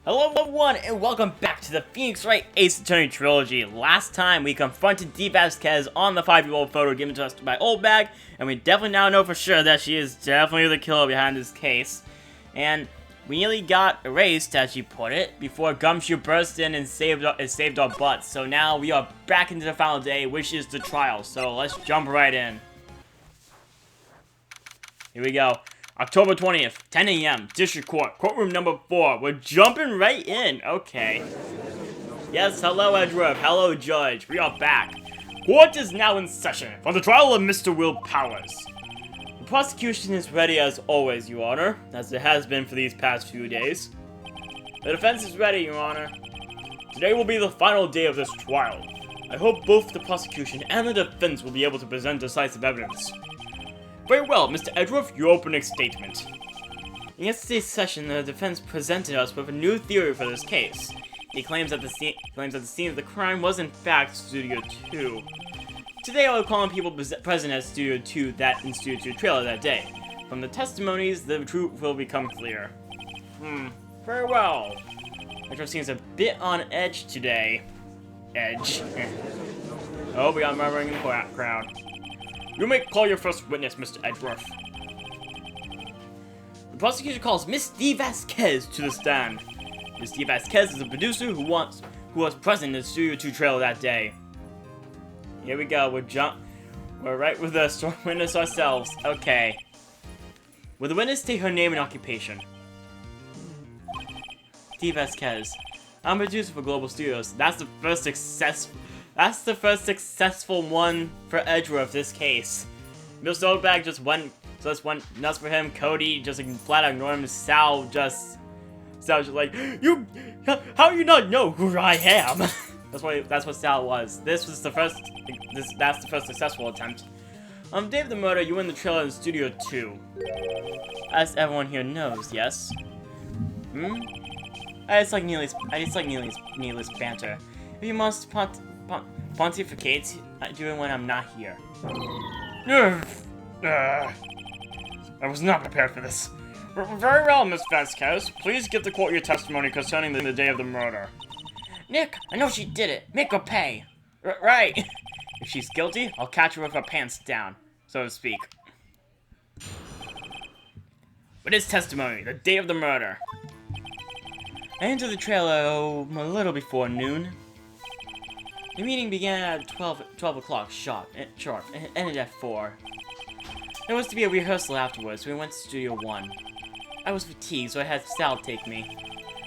Hello everyone, and welcome back to the Phoenix Wright Ace Attorney Trilogy. Last time, we confronted Dee Vasquez on the 5-year-old photo given to us by Old Bag, and we definitely now know for sure that she is definitely the killer behind this case. And we nearly got erased, as she put it, before Gumshoe burst in and saved our butts. So now we are back into the final day, which is the trial. So let's jump right in. Here we go. October 20th, 10 a.m., District Court, courtroom number 4. We're jumping right in. Okay. Yes, hello, Edgeworth. Hello, Judge. We are back. Court is now in session for the trial of Mr. Will Powers. The prosecution is ready as always, Your Honor, as it has been for these past few days. The defense is ready, Your Honor. Today will be the final day of this trial. I hope both the prosecution and the defense will be able to present decisive evidence. Very well, Mr. Edgeworth, your opening statement. In yesterday's session, the defense presented us with a new theory for this case. He claims that the scene of the crime was in fact Studio 2. Today I will call on people present at Studio 2 in Studio 2 trailer that day. From the testimonies, the truth will become clear. Very well. Edgeworth seems a bit on edge today. Edge. Oh, we got murmuring in the crowd. You may call your first witness, Mr. Edgeworth. The prosecution calls Miss Dee Vasquez to the stand. Miss Dee Vasquez is a producer who was present in the Studio 2 trailer that day. Here we go, we're right with the witness ourselves. Okay. Will the witness state her name and occupation? Dee Vasquez. I'm a producer for Global Studios. That's the first successful one for Edgeworth this case. Mr. Oldbag just went nuts for him. Cody just flat out ignored him. Sal just like, how do you not know who I am? that's what Sal was. That's the first successful attempt. Dave the Murder, you win the trailer in Studio 2. As everyone here knows, yes? I just like needless banter. If you must pontificate, do it when I'm not here. I was not prepared for this. Very well, Miss Vasquez. Please give the court your testimony concerning the day of the murder. Nick, I know she did it. Make her pay. Right. If she's guilty, I'll catch her with her pants down, so to speak. But his testimony, the day of the murder. I entered the trailer a little before noon. The meeting began at 12 o'clock sharp, and ended at 4. There was to be a rehearsal afterwards, so we went to Studio 1. I was fatigued, so I had Sal take me.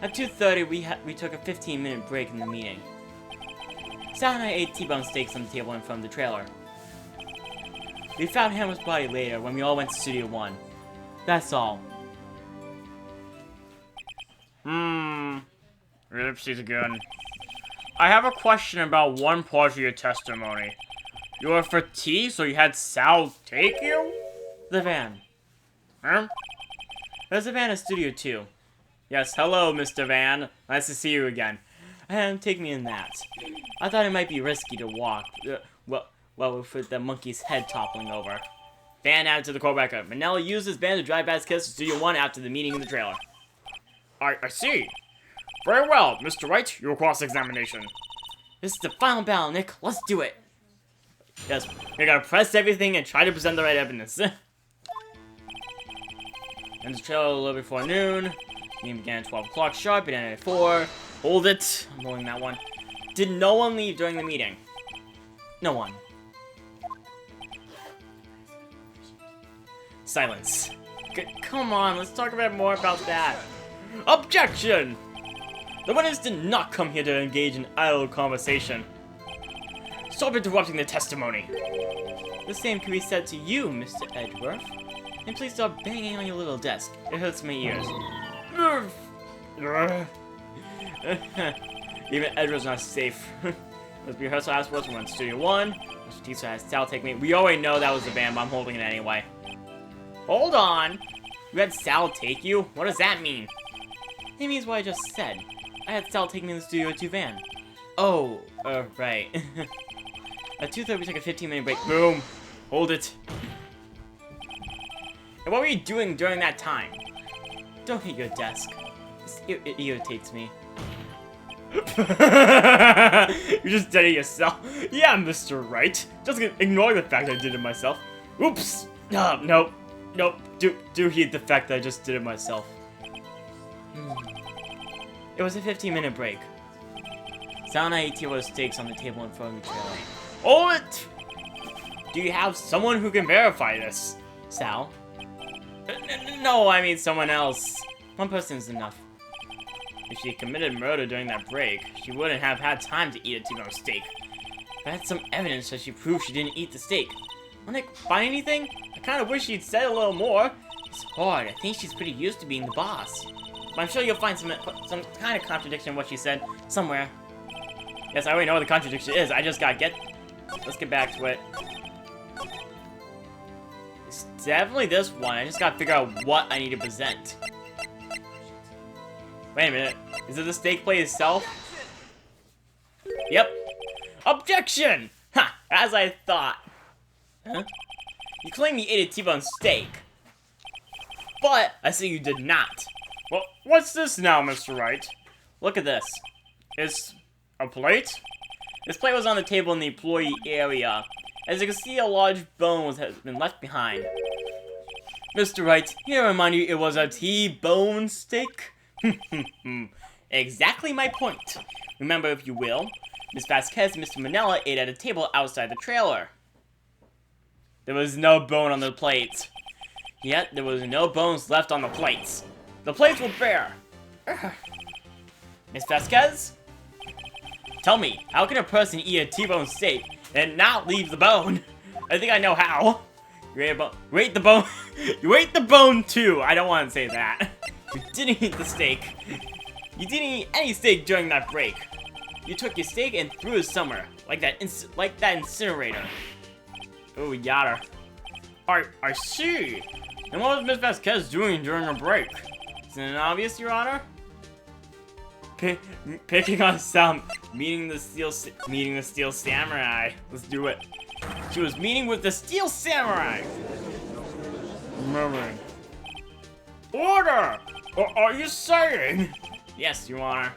At 2:30, we took a 15-minute break in the meeting. Sal and I ate T-bone steaks on the table in front of the trailer. We found Hammer's body later when we all went to Studio 1. That's all. Oopsies again. I have a question about one part of your testimony. You were fatigued, so you had Sal take you? The van. Huh? There's a van at Studio 2. Yes, hello, Mr. Van. Nice to see you again. And take me in that. I thought it might be risky to walk. With the monkey's head toppling over. Van added to the call record. Manella used his van to drive Vasquez to Studio 1 after the meeting in the trailer. I see. Very well, Mr. Wright, your cross-examination. This is the final battle, Nick. Let's do it. Yes, we gotta press everything and try to present the right evidence. And the trailer a little before noon. Meeting began at 12 o'clock sharp, it ended at 4. Hold it. I'm holding that one. Did no one leave during the meeting? No one. Silence. Come on, let's talk more about that. Objection! The witness did not come here to engage in idle conversation. Stop interrupting the testimony. The same can be said to you, Mr. Edgeworth. And please stop banging on your little desk. It hurts my ears. Even Edgeworth's not safe. Let's rehearsal afterwards. We went to Studio 1. Mr. Tisa has Sal take me. We already know that was the van, but I'm holding it anyway. Hold on. You had Sal take you? What does that mean? It means what I just said. I had Sal take me in the Studio 2 van. Oh, right. At 2:30 we took a 15-minute break. Boom. Hold it. And what were you doing during that time? Don't hit your desk. It irritates me. You just did it yourself. Yeah, Mr. Wright. Just ignore the fact I did it myself. Oops. Nope. Do heed the fact that I just did it myself. It was a 15-minute break. Sal and I ate table steaks on the table in front of the trailer. Hold it! Do you have someone who can verify this, Sal? No, I mean someone else. One person is enough. If she committed murder during that break, she wouldn't have had time to eat a T-bone steak. If I had some evidence that she proved she didn't eat the steak. Wanna find anything? I kinda wish she'd said a little more. It's hard. I think she's pretty used to being the boss. But I'm sure you'll find some kind of contradiction in what she said somewhere. Yes, I already know what the contradiction is. I just gotta let's get back to it. It's definitely this one. I just gotta figure out what I need to present. Wait a minute. Is it the steak plate itself? Yep. Objection! Ha! As I thought. Huh? You claim you ate a T-bone steak. But I say you did not. Well, what's this now, Mr. Wright? Look at this. It's a plate? This plate was on the table in the employee area. As you can see, a large bone has been left behind. Mr. Wright, here I remind you it was a T-bone steak. Exactly my point. Remember, if you will, Miss Vasquez and Mr. Manella ate at a table outside the trailer. There was no bone on the plates. Yet, there was no bones left on the plates. The plates were bare. Miss Vasquez? Tell me, how can a person eat a T-bone steak and not leave the bone? I think I know how. You ate the bone. You ate the bone too. I don't want to say that. You didn't eat the steak. You didn't eat any steak during that break. You took your steak and threw it somewhere, like that incinerator. Oh, yada. I see. And what was Miss Vasquez doing during her break? Isn't it obvious, Your Honor? Picking on some, meeting the steel samurai. Let's do it. She was meeting with the steel samurai. Murmuring. Order! What are you saying? Yes, Your Honor.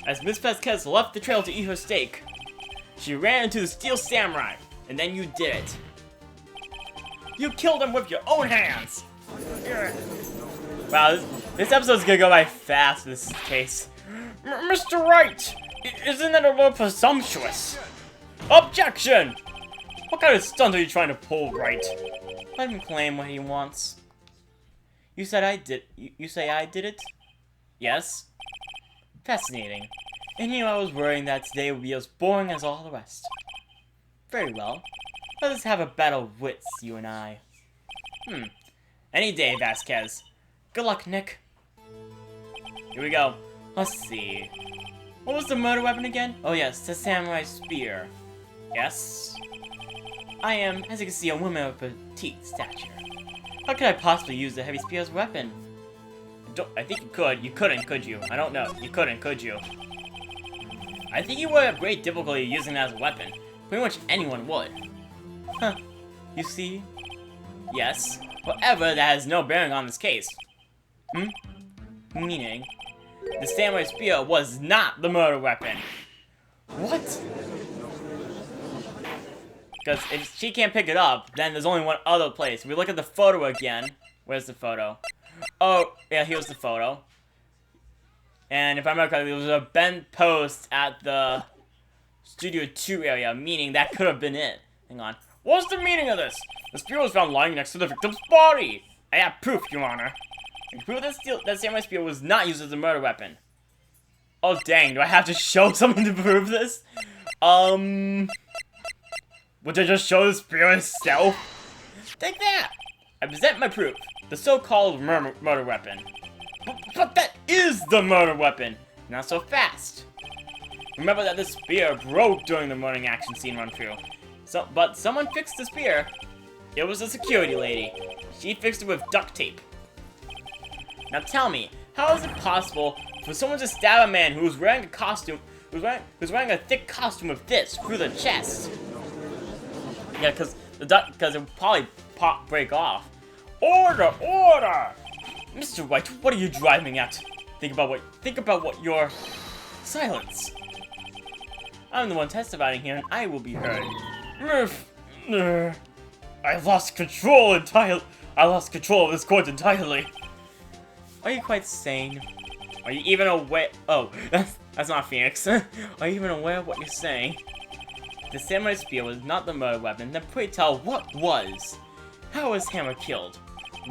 As Miss Vasquez left the trail to eat her steak, she ran into the steel samurai, and then you did it. You killed him with your own hands! Wow, this episode's gonna go by fast in this case. Mr. Wright! Isn't that a little presumptuous? Objection! What kind of stunt are you trying to pull, Wright? Let him claim what he wants. You said I did. You say I did it? Yes. Fascinating. I knew I was worrying that today would be as boring as all the rest. Very well. Let us have a battle of wits, you and I. Any day, Vasquez. Good luck, Nick. Here we go. Let's see. What was the murder weapon again? Oh yes, the samurai spear. Yes. I am, as you can see, a woman of petite stature. How could I possibly use the heavy spear as a weapon? I think you could. You couldn't, could you? I don't know. You couldn't, could you? I think you would have great difficulty using it as a weapon. Pretty much anyone would. Huh. You see? Yes. However, that has no bearing on this case. Meaning, the samurai spear was not the murder weapon. What? Because if she can't pick it up, then there's only one other place. If we look at the photo again. Where's the photo? Oh, yeah, here's the photo. And if I remember correctly, there was a bent post at the Studio 2 area, meaning that could have been it. Hang on. What's the meaning of this? The spear was found lying next to the victim's body. I have proof, Your Honor. I can prove that samurai spear was not used as a murder weapon. Oh, dang. Do I have to show something to prove this? Would I just show the spear itself? Take that! I present my proof. The so-called murder weapon. But that is the murder weapon! Not so fast. Remember that the spear broke during the morning action scene run-through. But someone fixed the spear. It was a security lady. She fixed it with duct tape. Now tell me, how is it possible for someone to stab a man who's wearing a costume, who's wearing a thick costume with this through the chest? Yeah, because it would probably break off. Order! Order! Mr. Wright, what are you driving at? Think about what your... Silence. I'm the one testifying here, and I will be heard. I lost control entirely. I lost control of this court entirely. Are you quite sane? Are you even aware? Oh, that's not Phoenix. Are you even aware of what you're saying? The samurai spear was not the murder weapon. Then pray tell, what was? How was Hammer killed?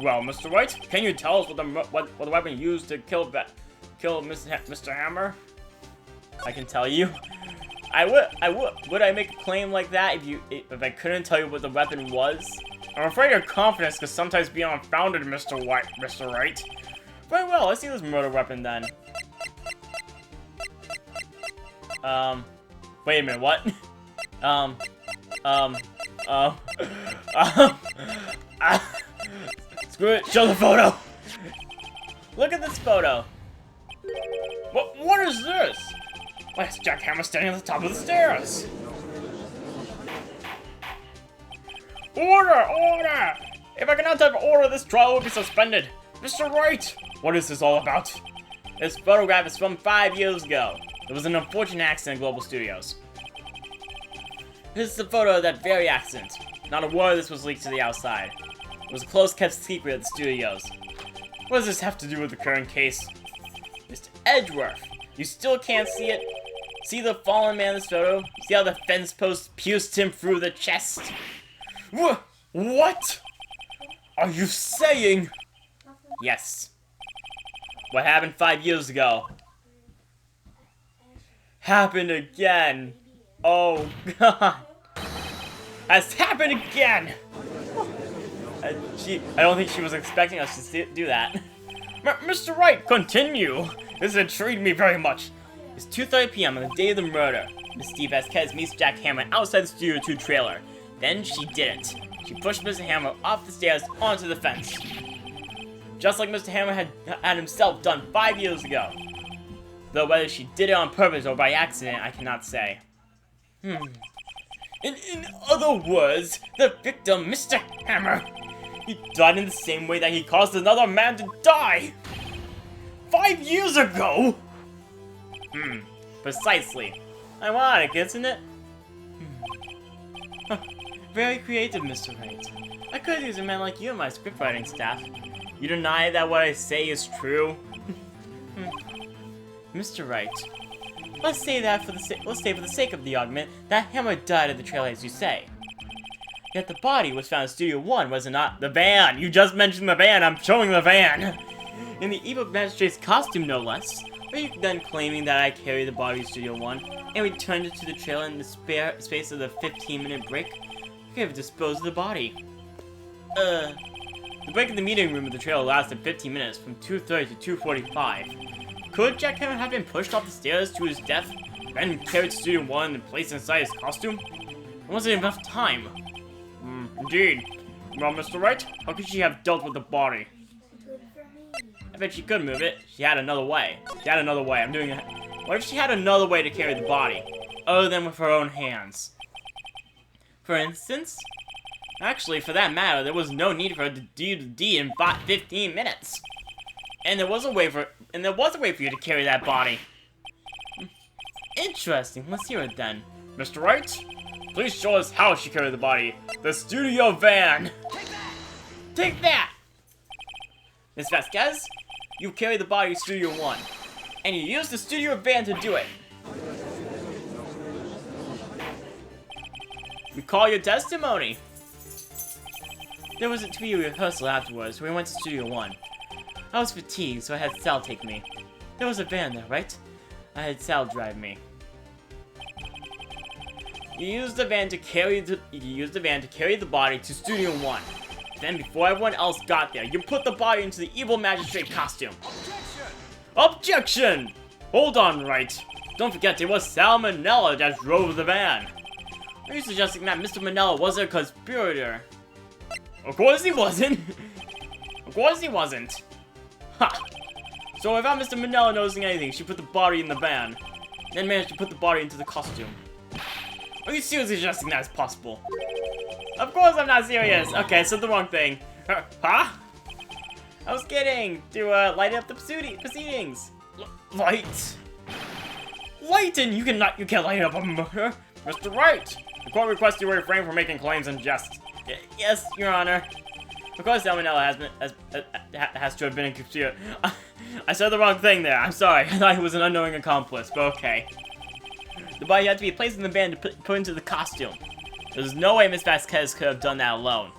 Well, Mr. Wright, can you tell us what the weapon used to kill Mr. Hammer? I can tell you. Would I make a claim like that if I couldn't tell you what the weapon was? I'm afraid your confidence could sometimes be unfounded, Mr. Wright. Very well, let's see this murder weapon then. Wait a minute, what? Screw it, show the photo! Look at this photo! What is this? Why is Jack Hammer standing at the top of the stairs? Order! Order! If I cannot type order, this trial will be suspended. Mr. Wright! What is this all about? This photograph is from 5 years ago. There was an unfortunate accident at Global Studios. This is the photo of that very accident. Not a word of this was leaked to the outside. It was a close-kept secret at the studios. What does this have to do with the current case? Mr. Edgeworth, you still can't see it? See the fallen man in this photo? See how the fence post pierced him through the chest? What? Are you saying? Yes. What happened 5 years ago happened again. Oh God. Has happened again. I don't think she was expecting us to do that. Mr. Wright, continue. This intrigued me very much. It's 2:30 p.m. on the day of the murder. Miss Steve Vasquez meets Jack Hammer outside the Studio 2 trailer. Then she didn't. She pushed Mr. Hammer off the stairs onto the fence. Just like Mr. Hammer had himself done 5 years ago. Though whether she did it on purpose or by accident, I cannot say. In other words, the victim, Mr. Hammer, he died in the same way that he caused another man to die! 5 years ago?! Precisely. Ironic, isn't it? Very creative, Mr. Wright. I could use a man like you in my scriptwriting staff. You deny that what I say is true? Mr. Wright, let's say for the sake of the argument that Hammer died at the trail as you say. Yet the body was found in Studio 1, was it not? The van! You just mentioned the van! I'm showing the van! In the evil magistrate's costume, no less. Are you then claiming that I carried the body to Studio 1 and returned it to the trailer in the space of the 15-minute break? I could have disposed of the body. The break in the meeting room of the trailer lasted 15 minutes, from 2:30 to 2:45. Could Jack Hammer have been pushed off the stairs to his death, then carried to Studio 1 and placed inside his costume? Or was it enough time? Indeed. Well, Mr. Wright, how could she have dealt with the body? I bet she could move it. She had another way. I'm doing that. What if she had another way to carry the body, other than with her own hands? For instance? Actually, for that matter, there was no need for her to do the deed in 15 minutes. And there was a way for you to carry that body. Interesting. Let's hear it then. Mr. Wright, please show us how she carried the body. The studio van. Take that! Miss Vasquez, you carried the body to Studio 1, and you used the studio van to do it. Recall your testimony. There was a 2-year rehearsal afterwards, so we went to Studio 1. I was fatigued, so I had Sal take me. There was a van there, right? I had Sal drive me. You used the van to carry the body to Studio 1. Then, before everyone else got there, you put the body into the evil magistrate costume. Objection! Hold on, Wright. Don't forget, it was Sal Manella that drove the van. Are you suggesting that Mr. Manella was a conspirator? Of course he wasn't. Of course he wasn't. Ha! So without Mr. Manella noticing anything, she put the body in the van, then managed to put the body into the costume. Are you seriously suggesting that is possible? Of course I'm not serious. Okay, I said the wrong thing. Huh? I was kidding! To, light up the proceedings! Light! Layton, you can't light up a murder! Mr. Wright! The court requests you refrain from making claims and jest. Yes, Your Honor. Of course, salmonella has to have been in computer. I said the wrong thing there. I'm sorry. I thought he was an unknowing accomplice, but okay. The body had to be placed in the van to put into the costume. There's no way Miss Vasquez could have done that alone.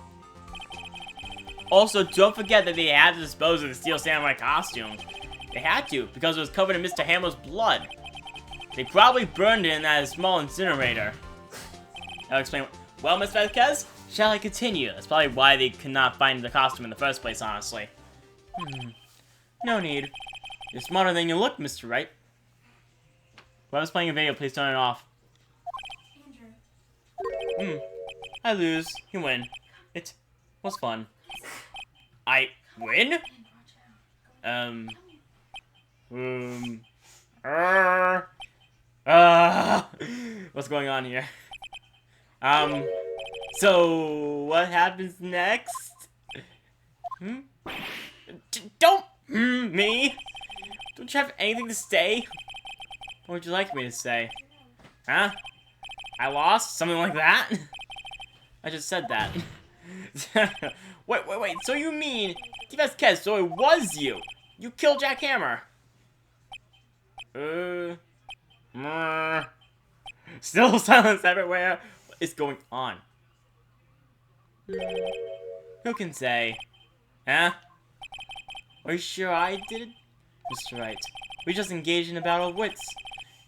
Also, don't forget that they had to dispose of the Steel Samurai costume. They had to, because it was covered in Mr. Hammer's blood. They probably burned it in that small incinerator. I'll explain. Well, Miss Vasquez, shall I continue? That's probably why they could not find the costume in the first place, honestly. No need. You're smarter than you look, Mr. Wright. Whoever's playing a video, please turn it off. I lose. You win. It was fun. I win? What's going on here? So what happens next? Don't me. Don't you have anything to say? What would you like me to say? Huh? I lost? Something like that? I just said that. Wait. So you mean, Vasquez, so it was you? You killed Jack Hammer? Still silence everywhere. What is going on? Who can say? Huh? Are you sure I did it? Mr. Wright, we just engaged in a battle of wits.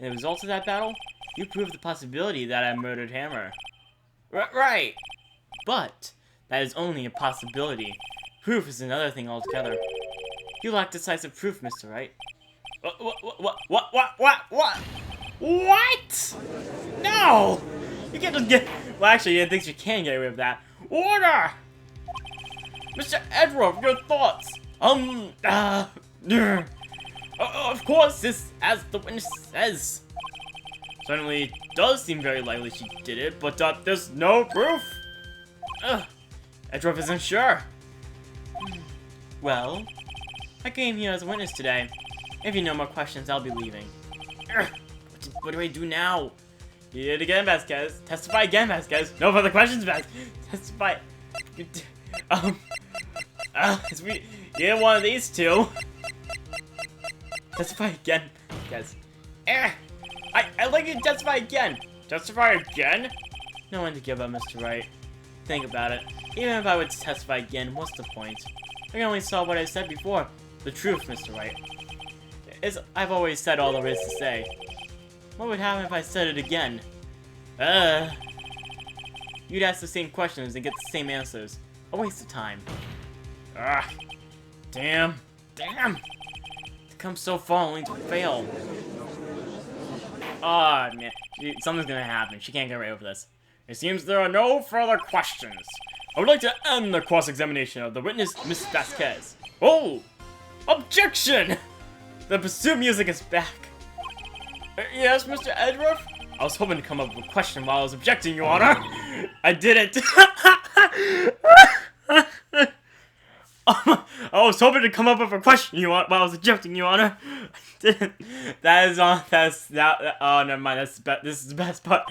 In the result of that battle, you proved the possibility that I murdered Hammer. Right! But that is only a possibility. Proof is another thing altogether. You lack decisive proof, Mr. Wright. What? No! You can't just get... Well, actually, I think you can get away with that. Order! Mr. Edward, your thoughts? Of course, this, as the witness says. Certainly does seem very likely she did it, but there's no proof. Edward isn't sure. Well, I came here as a witness today. If you no more questions, I'll be leaving. What do I do now? You did it again, Vasquez. Testify again, Vasquez. No further questions, Vasquez. Testify. You did one of these two. Testify again, Vasquez. I'd like you to testify again. Testify again? No one to give up, Mr. Wright. Think about it. Even if I were to testify again, what's the point? I can only saw what I said before. The truth, Mr. Wright. I've always said all there is to say. What would happen if I said it again? You'd ask the same questions and get the same answers. A waste of time. Damn. To come so far only to fail. Oh, man. Something's gonna happen. She can't get away with this. It seems there are no further questions. I would like to end the cross-examination of the witness, Miss Vasquez. Oh! Objection! The pursuit music is back. Yes, Mr. Edruff? I was hoping to come up with a question while I was objecting, Your Honor. I did it. I was hoping to come up with a question, while I was objecting, Your Honor. I didn't. That is on. Oh, never mind. This is the best part.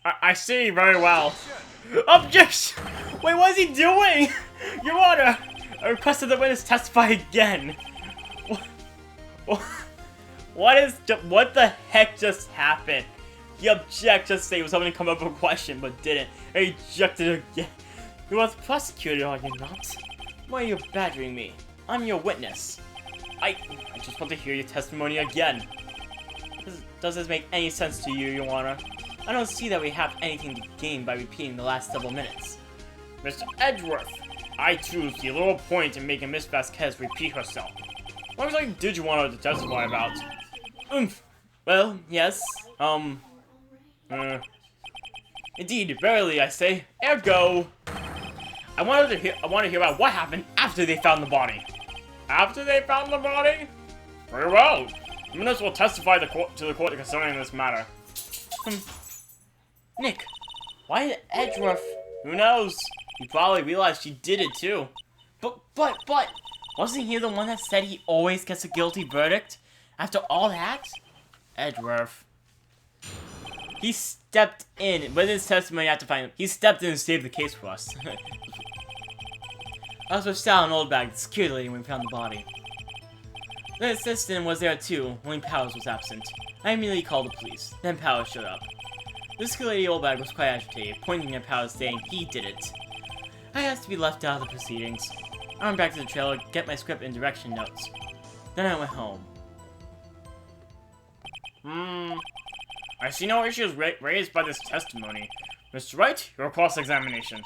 I see very well. Objection! Wait, what is he doing? Your Honor, I requested the witness testify again. What the heck just happened? He objected, just say he was hoping to come up with a question, but didn't. He ejected again. You was prosecuted, are you not? Why are you badgering me? I'm your witness. I just want to hear your testimony again. Does this make any sense to you, Your Honor? I don't see that we have anything to gain by repeating the last several minutes. Mr. Edgeworth, I too see a little point in making Miss Vasquez repeat herself. What exactly did you want her to testify about? Well, yes, indeed, verily, I say, ergo. I want to hear about what happened after they found the body. After they found the body? Very well. The witness will testify to the court concerning this matter. Nick, why did Edgeworth? Who knows? He probably realized she did it too. But, Wasn't he the one that said he always gets a guilty verdict? After all that? Edgeworth. He stepped in, with his testimony I have to find him. He stepped in and saved the case for us. I was with Sal and Oldbag, the security lady, when we found the body. The assistant was there too, only Powers was absent. I immediately called the police. Then Powers showed up. The security lady Oldbag was quite agitated, pointing at Powers saying he did it. I asked to be left out of the proceedings. I went back to the trailer, get my script and direction notes. Then I went home. I see no issues raised by this testimony. Mr. Wright, your cross-examination.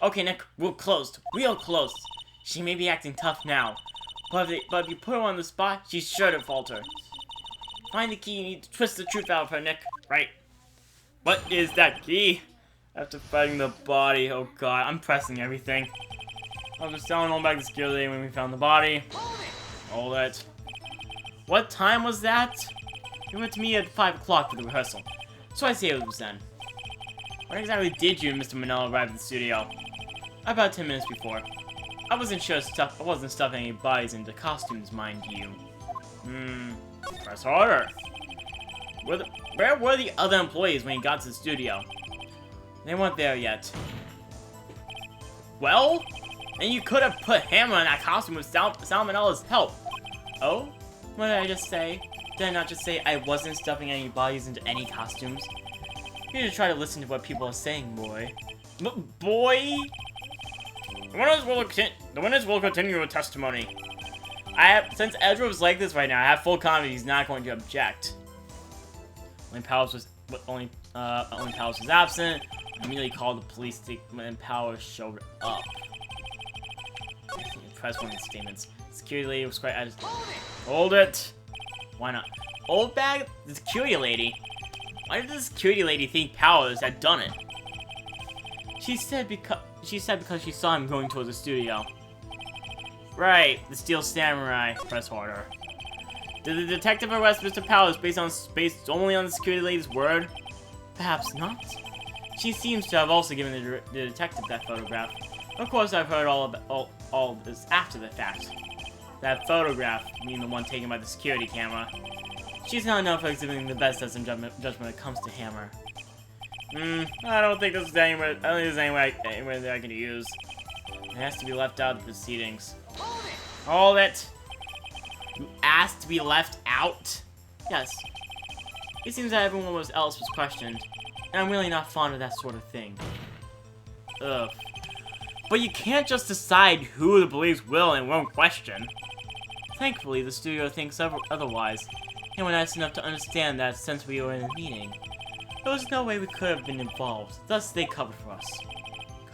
Okay, Nick, real closed. Real close. She may be acting tough now, but if you put her on the spot, she's sure to falter. Find the key, you need to twist the truth out of her, Nick. Right. What is that key? After finding the body, oh god, I'm pressing everything. I was just telling all back to security when we found the body. Hold it. What time was that? It went to me at 5 o'clock for the rehearsal, so I say it was then. When exactly did you and Mr. Manella arrive at the studio? About 10 minutes before. I wasn't stuffing any bodies into costumes, mind you. Press harder. Where were the other employees when you got to the studio? They weren't there yet. Well, then you could have put Hammer in that costume with Salmonella's help. Oh? What did I just say? Did I not just say I wasn't stuffing any bodies into any costumes? You need to try to listen to what people are saying, boy. Boy? The winners will continue with testimony. Since Edgeworth is like this right now, I have full confidence he's not going to object. Only Powers was absent. I immediately called the police when Powers showed up. Press one of the statements. Security lady was quite agitated. Hold it! Why not? Oldbag? The security lady? Why did the security lady think Powers had done it? She said because she saw him going towards the studio. Right, the Steel Samurai. Press harder. Did the detective arrest Mr. Powers based only on the security lady's word? Perhaps not. She seems to have also given the detective that photograph. Of course, I've heard all this after the fact. That photograph, meaning the one taken by the security camera. She's not known for exhibiting the best sense of judgment when it comes to Hammer. I don't think there's any way that I can use. It has to be left out of the proceedings. Hold it! You asked to be left out? Yes. It seems that everyone else was questioned, and I'm really not fond of that sort of thing. Ugh. But you can't just decide who the police will and won't question. Thankfully, the studio thinks otherwise, and we're nice enough to understand that since we were in the meeting. There was no way we could have been involved, thus they covered for us.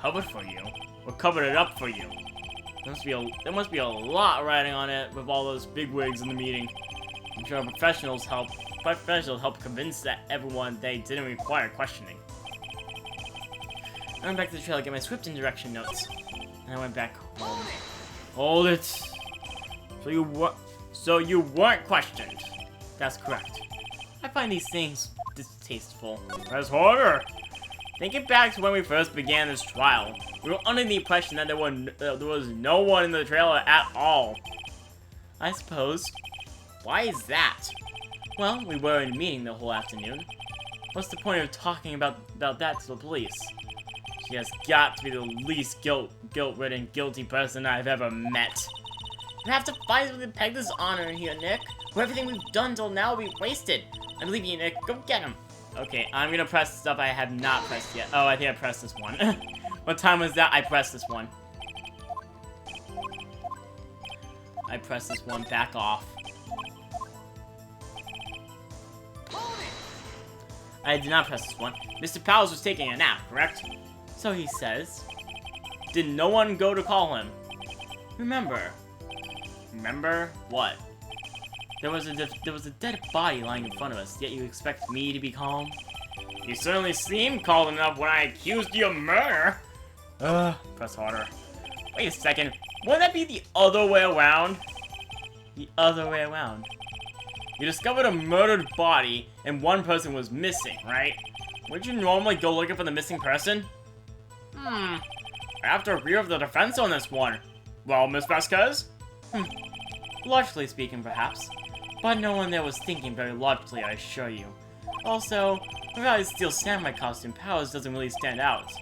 Covered for you? Or covered it up for you? There must be a lot riding on it with all those bigwigs in the meeting. I'm sure professionals help convince everyone they didn't require questioning. I went back to the trailer to get my script and direction notes. And I went back home. Hold it! So you weren't questioned. That's correct. I find these things distasteful. Press harder! Thinking back to when we first began this trial, we were under the impression that there was no one in the trailer at all. I suppose. Why is that? Well, we were in a meeting the whole afternoon. What's the point of talking about that to the police? She has got to be the least guilt-ridden, guilty person I've ever met. You have to find something to peg this honor here, Nick. For everything we've done till now will be wasted. I believe you, Nick. Go get him. Okay, I'm gonna press stuff I have not pressed yet. Oh, I think I pressed this one. What time was that? I pressed this one. I pressed this one. Back off. I did not press this one. Mr. Powers was taking a nap, correct? So he says. Did no one go to call him? Remember. Remember what? There was a dead body lying in front of us, yet you expect me to be calm? You certainly seemed calm enough when I accused you of murder! Press harder. Wait a second, wouldn't that be the other way around? The other way around. You discovered a murdered body, and one person was missing, right? Wouldn't you normally go looking for the missing person? I have to agree with the defense on this one. Well, Miss Vasquez? Logically speaking, perhaps. But no one there was thinking very logically, I assure you. Also, without his Steel Samurai costume, Powers doesn't really stand out.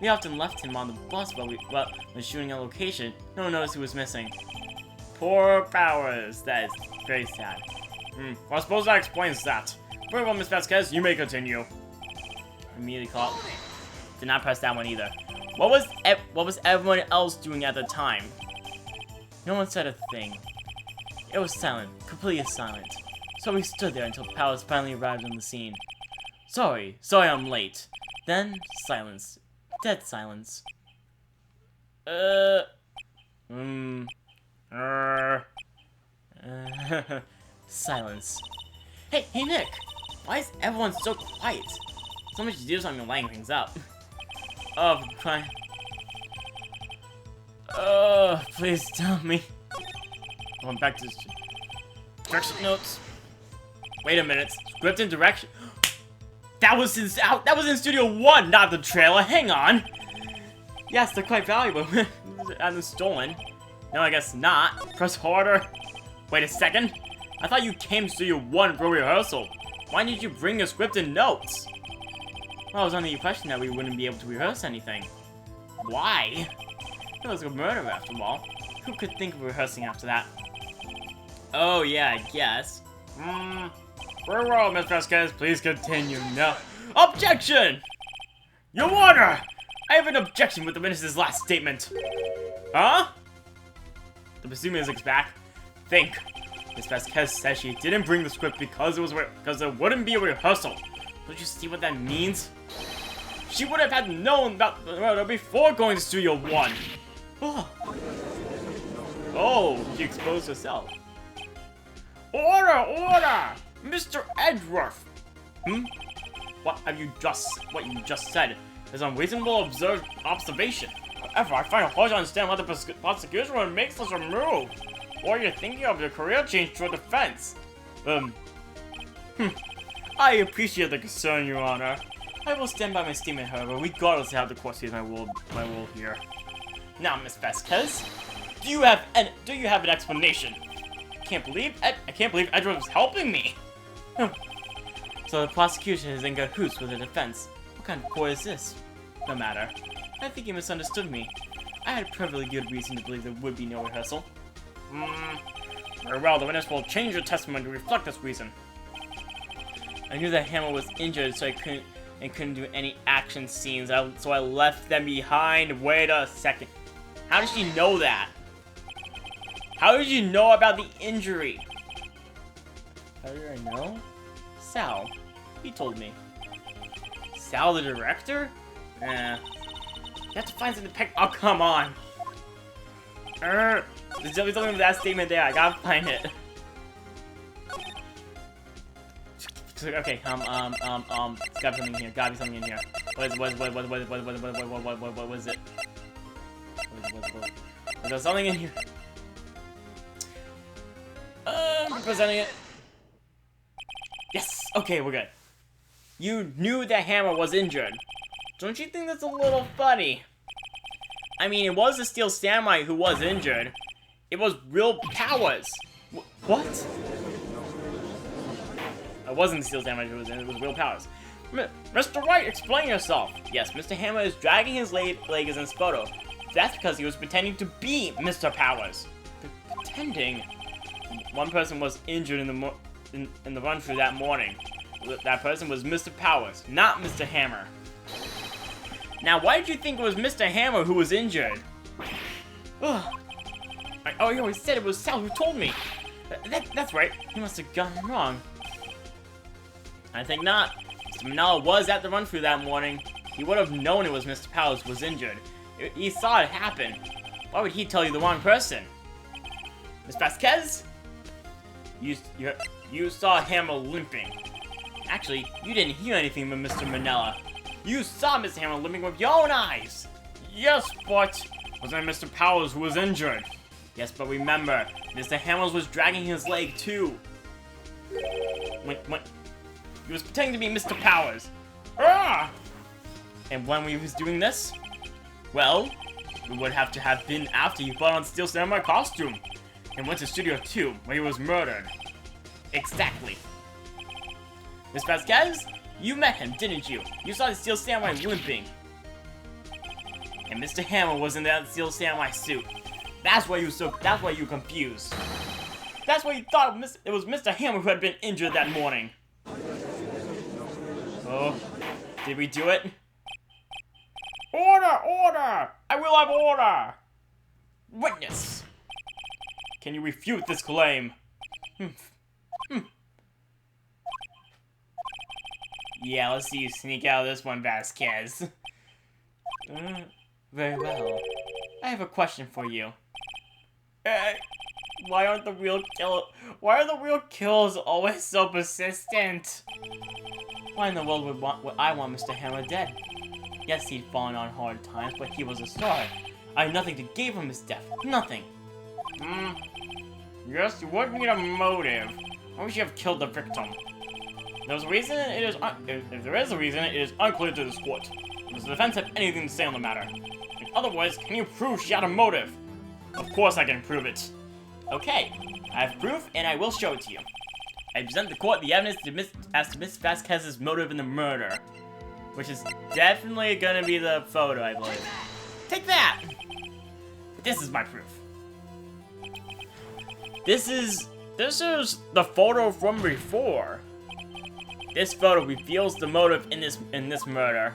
We often left him on the bus while when shooting a location. No one noticed he was missing. Poor Powers. That is very sad. Well, I suppose that explains that. Very well, Miss Vasquez, you may continue. Immediately caught. Did not press that one either. What was everyone else doing at the time? No one said a thing. It was silent, completely silent. So we stood there until Powers finally arrived on the scene. Sorry I'm late. Then, silence. Dead silence. Silence. Hey Nick! Why is everyone so quiet? So much to do something lighting things up. Oh, I'm crying. Please tell me. Going back to direction notes. Wait a minute. Script and direction. That was in Studio 1, not the trailer. Hang on. Yes, they're quite valuable. And they're stolen. No, I guess not. Press harder. Wait a second. I thought you came to Studio 1 for rehearsal. Why did you bring your script and notes? Well, I was under the impression that we wouldn't be able to rehearse anything. Why? It was a murder after all. Who could think of rehearsing after that? Oh yeah, I guess. Very well, Miss Vasquez. Please continue. No. Objection! Your Honor! I have an objection with the witness's last statement. Huh? The pursuit music's back. Think. Miss Vasquez says she didn't bring the script because there wouldn't be a rehearsal. Don't you see what that means? She would have had known about the murder before going to Studio 1. Oh, she exposed herself. Order! Mr. Edgeworth! What you just said is unreasonable observation. However, I find it hard to understand why the prosecution would make such a move. Or you're thinking of your career change to a defense. I appreciate the concern, Your Honor. I will stand by my statement, however, regardless of how the court sees my role here. Now, Miss Vasquez, do you have an explanation? I can't believe Edward was helping me. So the prosecution is in cahoots with the defense. What kind of court is this? No matter. I think you misunderstood me. I had a perfectly good reason to believe there would be no rehearsal. Very well, the witness will change your testimony to reflect this reason. I knew that Hammer was injured, so I couldn't do any action scenes, so I left them behind. Wait a second. How did she know that? How did you know about the injury? How did I know? Sal. He told me. Sal the director? You have to find something to pick. Oh, come on. There's definitely something with that statement there. I gotta find it. Okay, it's gotta be something in here. Gotta be something in here. What is it? Is there something in here? Presenting it. Yes! Okay, we're good. You knew that Hammer was injured. Don't you think that's a little funny? I mean, it was the Steel Samurai who was injured. It was real Powers. What? It wasn't the Steel Samurai who was injured, it was real Powers. Mr. Wright, explain yourself. Yes, Mr. Hammer is dragging his leg as in this photo. That's because he was pretending to be Mr. Powers. Pretending? One person was injured in the run-through that morning. That person was Mr. Powers, not Mr. Hammer. Now, why did you think it was Mr. Hammer who was injured? Oh, you always said it was Sal who told me. That's right. He must have gotten it wrong. I think not. Mr. Manila was at the run-through that morning. He would have known it was Mr. Powers who was injured. He saw it happen. Why would he tell you the wrong person? Miss Vasquez? You saw Hammer limping. Actually, you didn't hear anything from Mr. Manila. You saw Mr. Hammer limping with your own eyes! Yes, but wasn't it Mr. Powers who was injured? Yes, but remember, Mr. Hammer was dragging his leg too. When he was pretending to be Mr. Powers. Ah! And when we was doing this? Well, it would have to have been after you put on Steel Samurai costume. and went to Studio 2, where he was murdered. Exactly. Miss Vasquez? You met him, didn't you? You saw the Steel Samurai limping. And Mr. Hammer was in that Steel Samurai suit. That's why you confused. That's why you thought it was Mr. Hammer who had been injured that morning. Oh, did we do it? Order! Order! I will have order! Witness! Can you refute this claim? Yeah, let's see you sneak out of this one, Vasquez. Very well. I have a question for you. Why are the real killers always so persistent? Why in the world would I want Mr. Hammer dead? Yes, he'd fallen on hard times, but he was a star. I had nothing to give him his death. Nothing. Yes, you would need a motive. Why would you have killed the victim? If there's a reason, if there is a reason, it is unclear to this court. Does the defense have anything to say on the matter? In other words, can you prove she had a motive? Of course I can prove it. Okay, I have proof, and I will show it to you. I present the court the evidence as to Miss Vasquez's motive in the murder. Which is definitely gonna be the photo, I believe. Take that! This is my proof. This is the photo from before. This photo reveals the motive in this murder.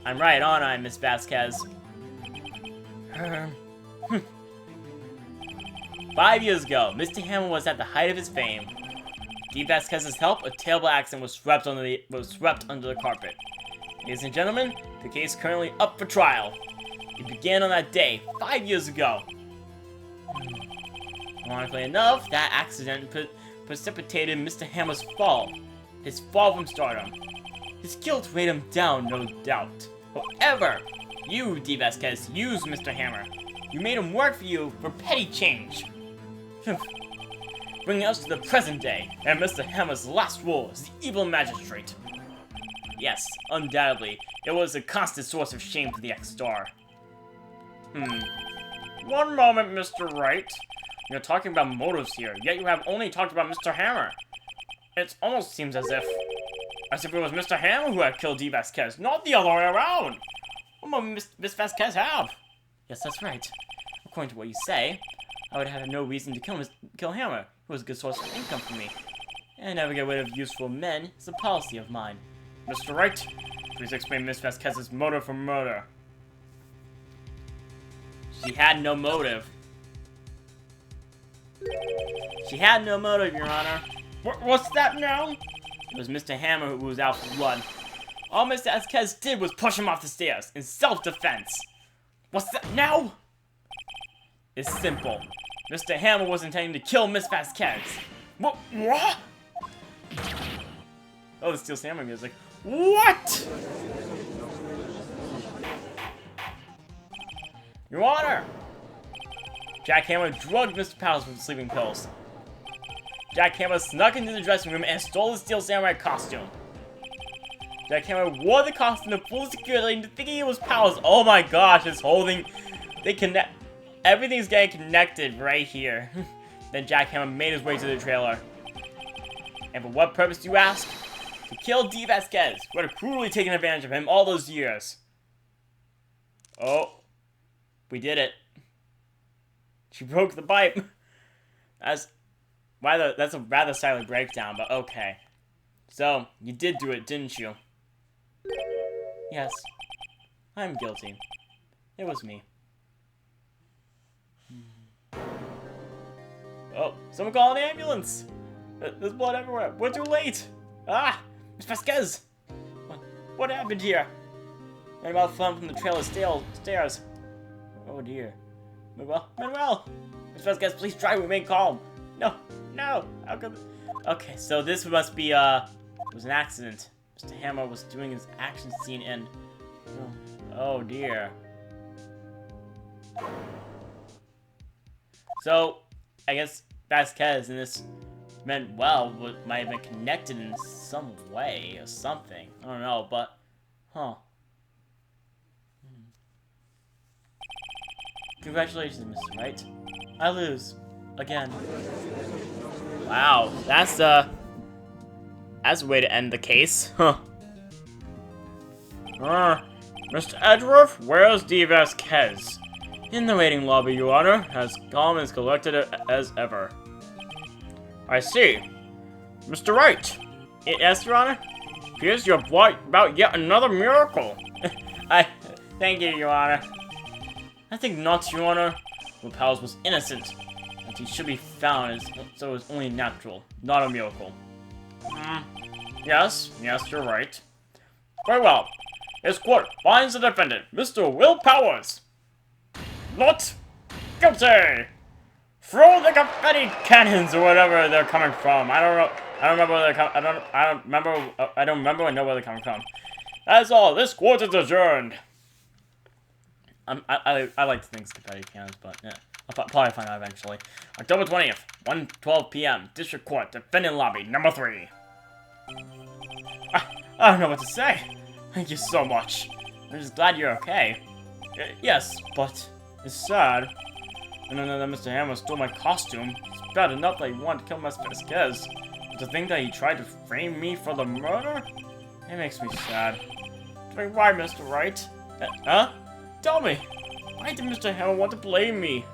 I'm right, aren't I, Miss Vasquez? 5 years ago, Mr. Hammer was at the height of his fame. With Vasquez's help, a terrible accident was swept under the carpet. Ladies and gentlemen, the case is currently up for trial. It began on that day, 5 years ago. Ironically enough, that accident precipitated Mr. Hammer's fall. His fall from stardom. His guilt weighed him down, no doubt. However, you, D. Vasquez, used Mr. Hammer. You made him work for you for petty change. Bringing us to the present day, and Mr. Hammer's last role as the evil magistrate. Yes, undoubtedly, it was a constant source of shame for the ex-star. One moment, Mr. Wright. You're talking about motives here, yet you have only talked about Mr. Hammer. It almost seems as if it was Mr. Hammer who had killed D. Vasquez, not the other way around. What might Miss Vasquez have? Yes, that's right. According to what you say, I would have no reason to kill Hammer, who was a good source of income for me. And never get rid of useful men is a policy of mine. Mr. Wright, please explain Miss Vasquez's motive for murder. She had no motive. She had no motive, Your Honor. What's that now? It was Mr. Hammer who was out for blood. All Mr. Vasquez did was push him off the stairs in self-defense. What's that now? It's simple. Mr. Hammer was intending to kill Miss Vasquez. What? Oh, the Steel Samurai music. What? Your Honor! Jack Hammer drugged Mr. Powers with sleeping pills. Jack Hammer snuck into the dressing room and stole the Steel Samurai costume. Jack Hammer wore the costume to full security thinking it was Powers. Oh my gosh, it's holding... Everything's getting connected right here. Then Jack Hammer made his way to the trailer. And for what purpose, do you ask? To kill D. Vasquez, who had cruelly taken advantage of him all those years. Oh. We did it. She broke the pipe. That's a rather silent breakdown, but okay. So, you did do it, didn't you? Yes. I'm guilty. It was me. Oh, someone call an ambulance! There's blood everywhere. We're too late! Ah! Miss Vasquez! What happened here? Manuel fell from the trailer stairs. Oh dear. Manuel! Miss Vasquez, please try to remain calm. No! How come? Okay, so this must be, it was an accident. Mr. Hammer was doing his action scene and... Oh dear. So, I guess Vasquez and this Manuel might have been connected in some way or something. I don't know, but... Huh. Congratulations, Mr. Wright. I lose. Again. Wow, that's a way to end the case. Huh. Mr. Edgeworth, where's D. Vasquez? In the waiting lobby, Your Honor, as calm and collected as ever. I see. Mr. Wright. Yes, Your Honor? Appears you're about yet another miracle. Thank you, Your Honor. I think not, Your Honor. Will Powers was innocent, and he should be found, so it was only natural, not a miracle. Yes, you're right. Very well. This court finds the defendant, Mr. Will Powers, not guilty. Throw the confetti cannons or whatever they're coming from. I don't know. I don't remember where they're coming. I don't remember. I know where they're coming from. That's all. This court is adjourned. I like to think it's confetti cannons, but yeah, I'll probably find out eventually. October 20th, 1:12 p.m. District Court, defendant lobby, number 3. I don't know what to say. Thank you so much. I'm just glad you're okay. Yes, but it's sad. I don't know that Mr. Hammer stole my costume. It's bad enough that he wanted to kill Mr. Vasquez. But to think that he tried to frame me for the murder? It makes me sad. Tell me why, Mr. Wright? Huh? Tell me. Why did Mr. Hammer want to blame me?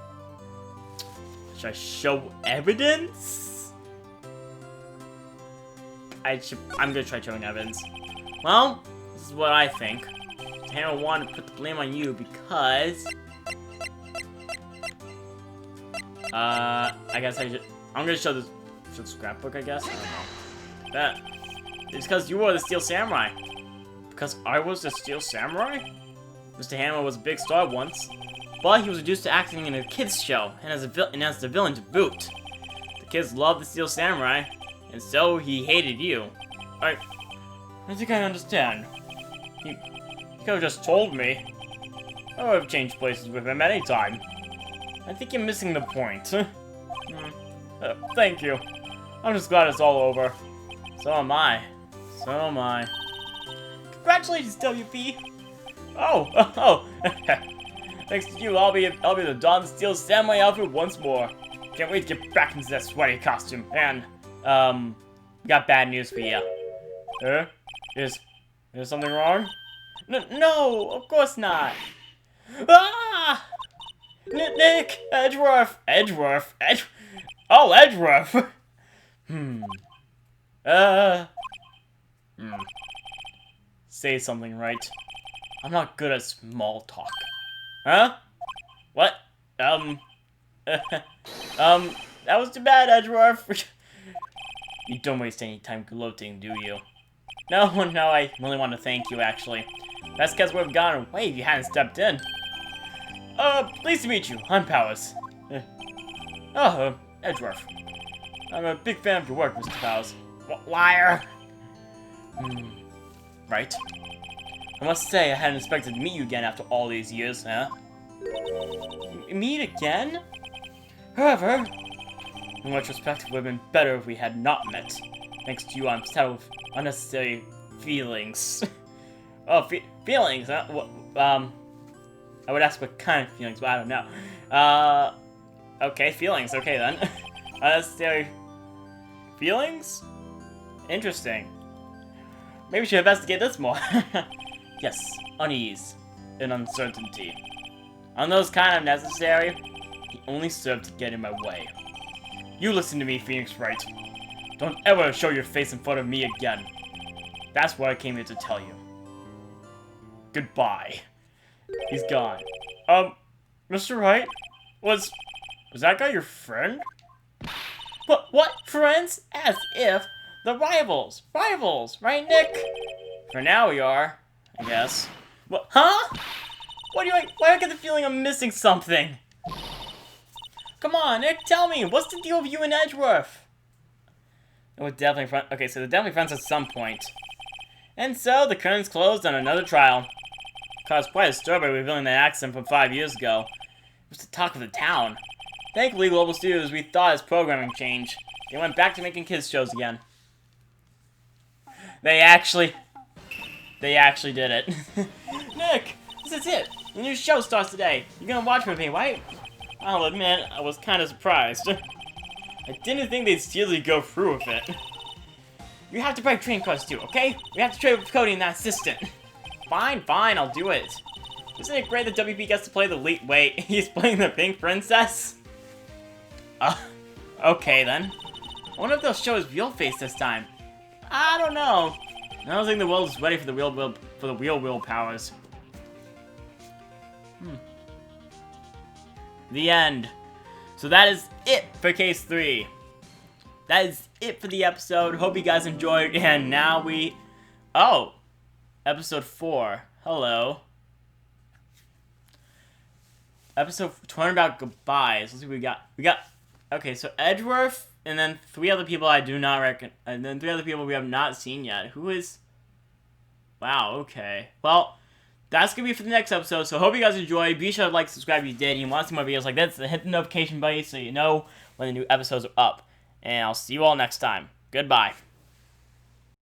Should I show evidence? I'm gonna try showing evidence. Well, this is what I think. Hammer wanted to put the blame on you because... I guess I'm gonna show this scrapbook, I guess? I don't know. It's because you were the Steel Samurai. Because I was the Steel Samurai? Mr. Hammer was a big star once, but he was reduced to acting in a kids show, and as the villain to boot. The kids loved the Steel Samurai, and so he hated you. I think I understand. He could have just told me. I would have changed places with him any time. I think you're missing the point. Thank you. I'm just glad it's all over. So am I. Congratulations, WP. Oh. Thanks to you, I'll be the Don Steel Samurai outfit once more. Can't wait to get back into that sweaty costume. And got bad news for you. Is something wrong? No, of course not. Ah! Nick! Edgeworth! Oh, Edgeworth! Say something, right? I'm not good at small talk. Huh? What? That was too bad, Edgeworth. You don't waste any time gloating, do you? No, I really want to thank you, actually. Vasquez would have gone away if you hadn't stepped in. Pleased to meet you. I'm Powers. Edgeworth. I'm a big fan of your work, Mr. Powers. Liar! Right. I must say, I hadn't expected to meet you again after all these years, huh? Meet again? However, in retrospect, it would have been better if we had not met. Thanks to you, I'm saddled with unnecessary feelings. Feelings, huh? I would ask what kind of feelings, but I don't know. Okay, feelings. Okay, then. Unnecessary feelings? Interesting. Maybe we should investigate this more. Yes, unease and uncertainty. On those kind of necessary, he only served to get in my way. You listen to me, Phoenix Wright. Don't ever show your face in front of me again. That's what I came here to tell you. Goodbye. He's gone. Mr. Wright? Was that guy your friend? What? Friends? As if. The rivals! Rivals! Right, Nick? For now we are, I guess. What? Huh? Why do I get the feeling I'm missing something? Come on, Nick, tell me! What's the deal with you and Edgeworth? We're definitely friends. Okay, so they're definitely friends at some point. And so, the curtain's closed on another trial. Caused quite a stir by revealing that accident from 5 years ago. It was the talk of the town. Thankfully, Global Studios rethought its programming change. They went back to making kids shows again. They actually did it. Nick, this is it. The new show starts today. You're gonna watch with me, right? I'll admit, I was kind of surprised. I didn't think they'd seriously go through with it. You have to break train cards too, okay? We have to trade with Cody and that assistant. Fine, I'll do it. Isn't it great that WP gets to play the lead? Wait, he's playing the Pink Princess? Okay then. I wonder if they'll show his real face this time. I don't know. I don't think the world is ready for the real will powers. The end. So that is it for Case 3. That is it for the episode. Hope you guys enjoyed. And now we... Oh! Episode 4. Hello. Episode 20 about goodbyes. Let's see what we got. Okay, so Edgeworth, and then 3 other people I do not reckon... And then 3 other people we have not seen yet. Who is... Wow, okay. Well... That's going to be for the next episode, so hope you guys enjoyed. Be sure to like, subscribe if you did, and you want to see more videos like this, then hit the notification button so you know when the new episodes are up. And I'll see you all next time. Goodbye.